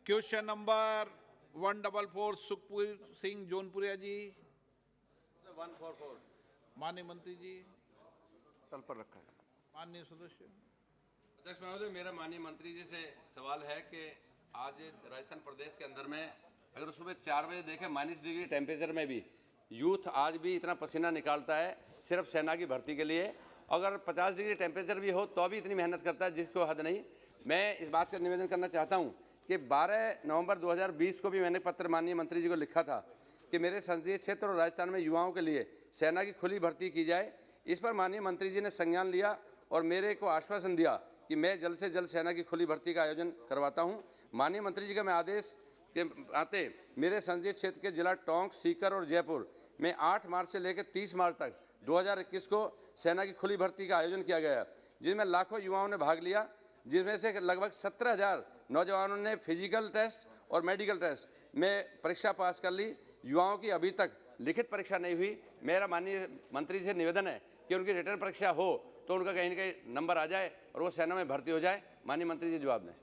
Question number 144 Sukhpur Singh Jaunpuriya जी। 144 माननीय मंत्री जी, तल पर रखा है। माननीय सदस्य। अध्यक्ष महोदय, मेरा माननीय मंत्री जी से सवाल है कि आज राजस्थान प्रदेश के अंदर में अगर सुबह 4 बजे देखें -डिग्री टेम्परेचर में भी यूथ आज भी इतना पसीना निकालता है सिर्फ सेना की भर्ती के लिए। अगर 50 डिग्री टेम्परेचर भी हो तो भी इतनी मेहनत करता है जिसको हद नहीं। मैं इस बात का निवेदन करना चाहता हूं कि 12 नवंबर 2020 को भी मैंने पत्र माननीय मंत्री जी को लिखा था कि मेरे संसदीय क्षेत्र और राजस्थान में युवाओं के लिए सेना की खुली भर्ती की जाए। इस पर माननीय मंत्री जी ने संज्ञान लिया और मेरे को आश्वासन दिया कि मैं जल्द से जल्द सेना की खुली भर्ती का आयोजन करवाता हूं। माननीय मंत्री जी का मैं आदेश के आते मेरे संसदीय क्षेत्र के जिला टोंक, सीकर और जयपुर में 8 मार्च से लेकर 30 मार्च तक 2021 को सेना की खुली भर्ती का आयोजन किया गया, जिसमें लाखों युवाओं ने भाग लिया, जिसमें से लगभग 17,000 नौजवानों ने फिजिकल टेस्ट और मेडिकल टेस्ट में परीक्षा पास कर ली। युवाओं की अभी तक लिखित परीक्षा नहीं हुई। मेरा माननीय मंत्री जी से निवेदन है कि उनकी रिटर्न परीक्षा हो तो उनका कहीं न कहीं नंबर आ जाए और वो सेना में भर्ती हो जाए। माननीय मंत्री जी जवाब दें।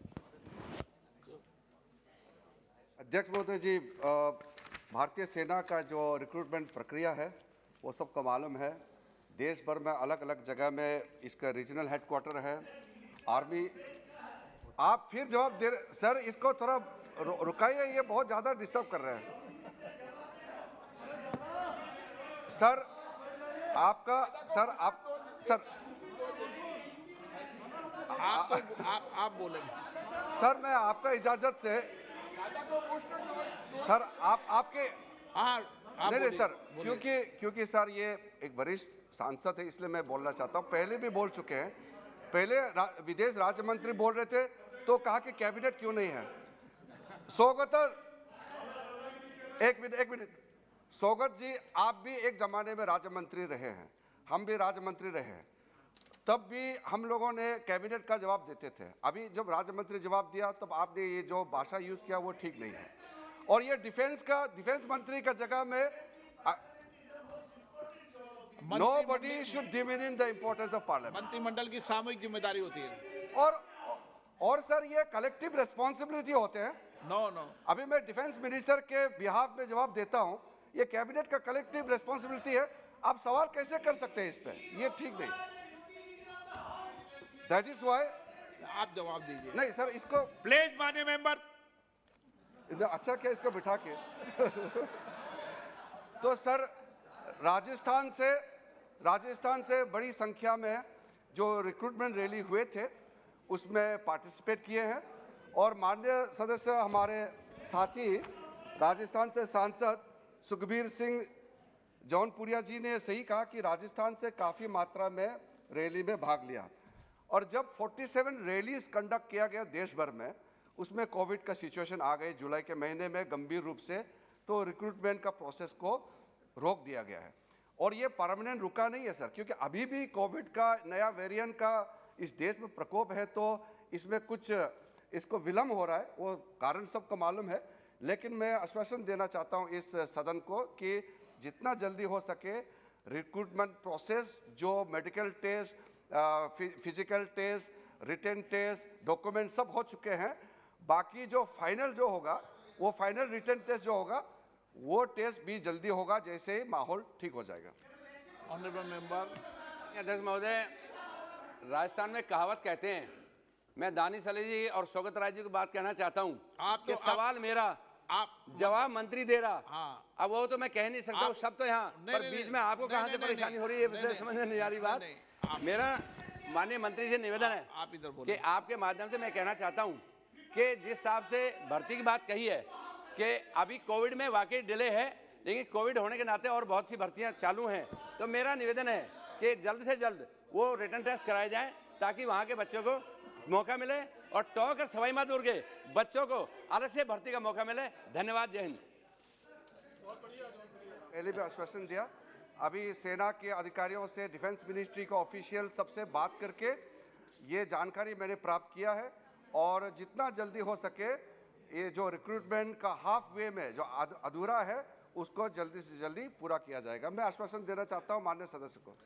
अध्यक्ष महोदय जी, भारतीय सेना का जो रिक्रूटमेंट प्रक्रिया है वो सबको मालूम है। देश भर में अलग अलग जगह में इसका रीजनल हेडक्वार्टर है। आर्मी, आप फिर जवाब दे सर, इसको थोड़ा रुकाइए, ये बहुत ज़्यादा डिस्टर्ब कर रहे हैं सर। आपका सर आप बोले सर, मैं आपका इजाज़त से सर आपके नहीं सर, क्योंकि सर ये एक वरिष्ठ सांसद है इसलिए मैं बोलना चाहता हूँ। पहले भी बोल चुके हैं, पहले विदेश राज्य मंत्री बोल रहे थे तो कहा कि कैबिनेट क्यों नहीं है। सौगत, एक मिनट सौगत जी, आप भी एक जमाने में राज्य मंत्री रहे हैं, हम भी राज्य मंत्री रहे हैं, तब भी हम लोगों ने कैबिनेट का जवाब देते थे। अभी जब राज्य मंत्री जवाब दिया तब आपने ये जो भाषा यूज किया वो ठीक नहीं है। और ये डिफेंस मंत्री का जगह में nobody should diminish the importance of parliament. मंत्रिमंडल की सामूहिक जिम्मेदारी होती है और सर ये कलेक्टिव रिस्पॉन्सिबिलिटी होते हैं। नो अभी मैं डिफेंस मिनिस्टर के बिहाफ में जवाब देता हूं, ये कैबिनेट का कलेक्टिव रिस्पॉन्सिबिलिटी है। आप सवाल कैसे कर सकते हैं इस पे, ये ठीक नहीं। दैट इज वाई आप जवाब दीजिए। नहीं सर, इसको प्लीज माननीय मेंबर। अच्छा क्या इसको बिठा के तो सर राजस्थान से बड़ी संख्या में जो रिक्रूटमेंट रैली हुए थे उसमें पार्टिसिपेट किए हैं। और माननीय सदस्य हमारे साथी राजस्थान से सांसद सुखबीर सिंह जौनपुरिया जी ने सही कहा कि राजस्थान से काफ़ी मात्रा में रैली में भाग लिया। और जब 47 रैलीज कंडक्ट किया गया देश भर में, उसमें कोविड का सिचुएशन आ गई जुलाई के महीने में गंभीर रूप से, तो रिक्रूटमेंट का प्रोसेस को रोक दिया गया है। और ये परमानेंट रुका नहीं है सर, क्योंकि अभी भी कोविड का नया वेरिएंट का इस देश में प्रकोप है, तो इसमें कुछ इसको विलम्ब हो रहा है, वो कारण सबको मालूम है। लेकिन मैं आश्वासन देना चाहता हूँ इस सदन को कि जितना जल्दी हो सके रिक्रूटमेंट प्रोसेस, जो medical test, physical test, written test, document सब हो चुके हैं। बाकी जो फाइनल जो होगा, वो फाइनल रिटन टेस्ट जो होगा वो टेस्ट भी जल्दी होगा जैसे ही माहौल ठीक हो जाएगा। Honourable member. अध्यक्ष महोदय, राजस्थान में कहावत कहते हैं, मैं दानिश अली जी और सौगत राय जी को बात कहना चाहता हूँ कि सवाल मेरा, आप जवाब मंत्री दे रहा। हाँ। अब वो तो मैं कह नहीं सकता, सब तो यहाँ पर बीच में आपको कहाँ से परेशानी हो रही है समझ में नहीं आ रही बात। मेरा माननीय मंत्री से निवेदन है आप इधर बोलिए कि आपके माध्यम से मैं कहना चाहता हूँ कि जिस हिसाब से भर्ती की बात कही है कि अभी कोविड में वाकई डिले है, लेकिन कोविड होने के नाते और बहुत सी भर्तियां चालू हैं, तो मेरा निवेदन है कि जल्द से जल्द वो रिटर्न टेस्ट कराए जाएं ताकि वहाँ के बच्चों को मौका मिले और टोंक और सवाई माधोपुर के बच्चों को अलग से भर्ती का मौका मिले। धन्यवाद, जय हिंद। पहले भी आश्वासन दिया, अभी सेना के अधिकारियों से, डिफेंस मिनिस्ट्री का ऑफिशियल सबसे बात करके ये जानकारी मैंने प्राप्त किया है और जितना जल्दी हो सके ये जो रिक्रूटमेंट का हाफ वे में जो अधूरा है उसको जल्दी से जल्दी पूरा किया जाएगा। मैं आश्वासन देना चाहता हूं माननीय सदस्य को।